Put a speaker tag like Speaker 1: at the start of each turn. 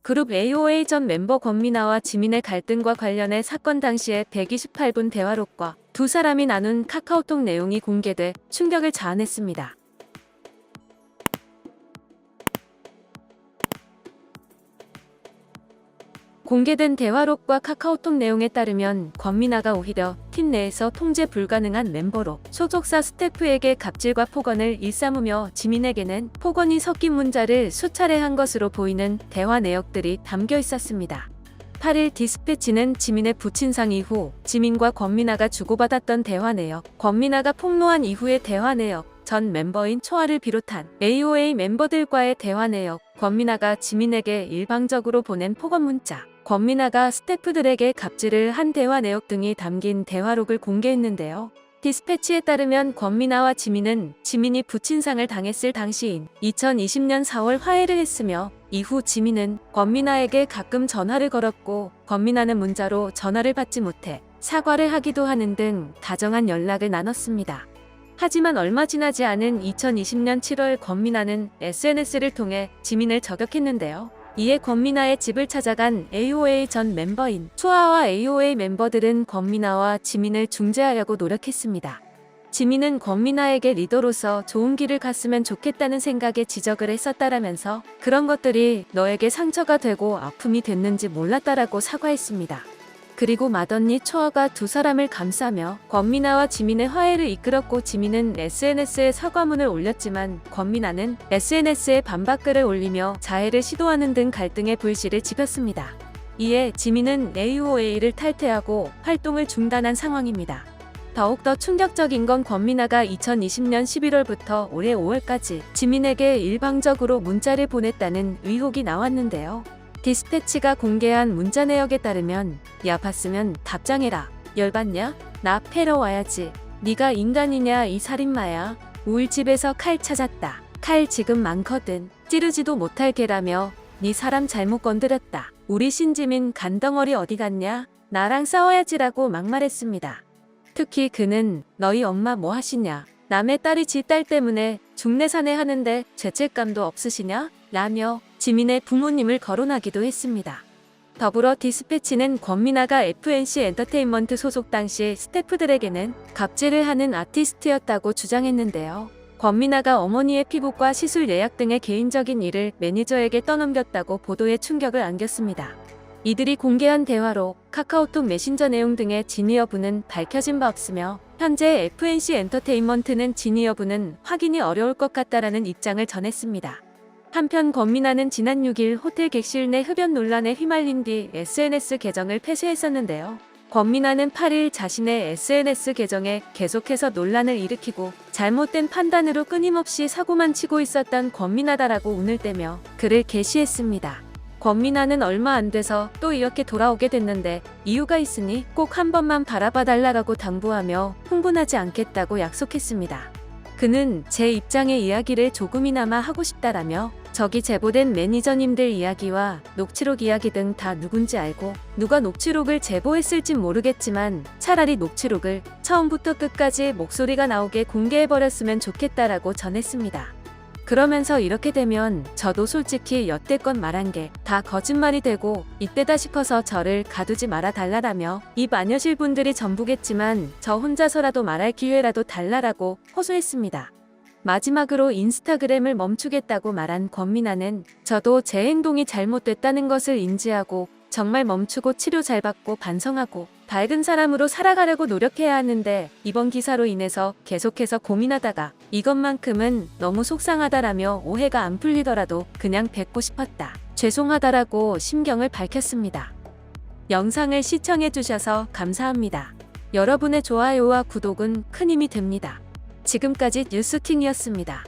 Speaker 1: 그룹 AOA 전 멤버 권미나와 지민의 갈등과 관련해 사건 당시에 128분 대화록과 두 사람이 나눈 카카오톡 내용이 공개돼 충격을 자아냈습니다. 공개된 대화록과 카카오톡 내용에 따르면 권미나가 오히려 팀 내에서 통제 불가능한 멤버로 소속사 스태프에게 갑질과 폭언을 일삼으며 지민에게는 폭언이 섞인 문자를 수차례 한 것으로 보이는 대화 내역들이 담겨 있었습니다. 8일 디스패치는 지민의 부친상 이후 지민과 권미나가 주고받았던 대화 내역, 권미나가 폭로한 이후의 대화 내역, 전 멤버인 초아를 비롯한 AOA 멤버들과의 대화 내역, 권미나가 지민에게 일방적으로 보낸 폭언 문자, 권미나가 스태프들에게 갑질을 한 대화 내역 등이 담긴 대화록을 공개했는데요. 디스패치에 따르면 권미나와 지민은 지민이 부친상을 당했을 당시인 2020년 4월 화해를 했으며 이후 지민은 권미나에게 가끔 전화를 걸었고 권미나는 문자로 전화를 받지 못해 사과를 하기도 하는 등 다정한 연락을 나눴습니다. 하지만 얼마 지나지 않은 2020년 7월 권미나는 SNS를 통해 지민을 저격했는데요. 이에 권미나의 집을 찾아간 AOA 전 멤버인 초아와 AOA 멤버들은 권미나와 지민을 중재하려고 노력했습니다. 지민은 권미나에게 리더로서 좋은 길을 갔으면 좋겠다는 생각에 지적을 했었다라면서 그런 것들이 너에게 상처가 되고 아픔이 됐는지 몰랐다라고 사과했습니다. 그리고 맏언니 초아가 두 사람을 감싸며 권미나와 지민의 화해를 이끌었고 지민은 SNS에 사과문을 올렸지만 권미나는 SNS에 반박글을 올리며 자해를 시도하는 등 갈등의 불씨를 지폈습니다. 이에 지민은 AOA를 탈퇴하고 활동을 중단한 상황입니다. 더욱더 충격적인 건 권미나가 2020년 11월부터 올해 5월까지 지민에게 일방적으로 문자를 보냈다는 의혹이 나왔는데요. 디스패치가 공개한 문자 내역에 따르면 야 봤으면 답장해라. 열받냐? 나 패러 와야지. 네가 인간이냐 이 살인마야. 우리 집에서 칼 찾았다. 칼 지금 많거든. 찌르지도 못할 개라며 네 사람 잘못 건드렸다. 우리 신지민 간덩어리 어디 갔냐? 나랑 싸워야지라고 막말했습니다. 특히 그는 너희 엄마 뭐 하시냐? 남의 딸이 지 딸 때문에 중내사내 하는데 죄책감도 없으시냐? 라며 지민의 부모님을 거론하기도 했습니다. 더불어 디스패치는 권미나가 FNC 엔터테인먼트 소속 당시 스태프들에게는 갑질을 하는 아티스트였다고 주장했는데요. 권미나가 어머니의 피부과 시술 예약 등의 개인적인 일을 매니저에게 떠넘겼다고 보도에 충격을 안겼습니다. 이들이 공개한 대화록, 카카오톡 메신저 내용 등의 진위 여부는 밝혀진 바 없으며 현재 FNC 엔터테인먼트는 진위 여부는 확인이 어려울 것 같다라는 입장을 전했습니다. 한편 권미나는 지난 6일 호텔 객실 내 흡연 논란에 휘말린 뒤 SNS 계정을 폐쇄했었는데요. 권미나는 8일 자신의 SNS 계정에 계속해서 논란을 일으키고 잘못된 판단으로 끊임없이 사고만 치고 있었던 권미나다라고 운을 떼며 글을 게시했습니다. 권미나는 얼마 안 돼서 또 이렇게 돌아오게 됐는데 이유가 있으니 꼭 한 번만 바라봐 달라고 당부하며 흥분하지 않겠다고 약속했습니다. 그는 제 입장의 이야기를 조금이나마 하고 싶다라며 저기 제보된 매니저님들 이야기와 녹취록 이야기 등 다 누군지 알고 누가 녹취록을 제보했을진 모르겠지만 차라리 녹취록을 처음부터 끝까지 목소리가 나오게 공개해버렸으면 좋겠다라고 전했습니다. 그러면서 이렇게 되면 저도 솔직히 여태껏 말한 게 다 거짓말이 되고 이때다 싶어서 저를 가두지 말아 달라라며 입 안 여실 분들이 전부겠지만 저 혼자서라도 말할 기회라도 달라라고 호소했습니다. 마지막으로 인스타그램을 멈추겠다고 말한 권미나는 저도 제 행동이 잘못됐다는 것을 인지하고 정말 멈추고 치료 잘 받고 반성하고 밝은 사람으로 살아가려고 노력해야 하는데 이번 기사로 인해서 계속해서 고민하다가 이것만큼은 너무 속상하다라며 오해가 안 풀리더라도 그냥 뵙고 싶었다. 죄송하다라고 심경을 밝혔습니다. 영상을 시청해주셔서 감사합니다. 여러분의 좋아요와 구독은 큰 힘이 됩니다. 지금까지 뉴스킹이었습니다.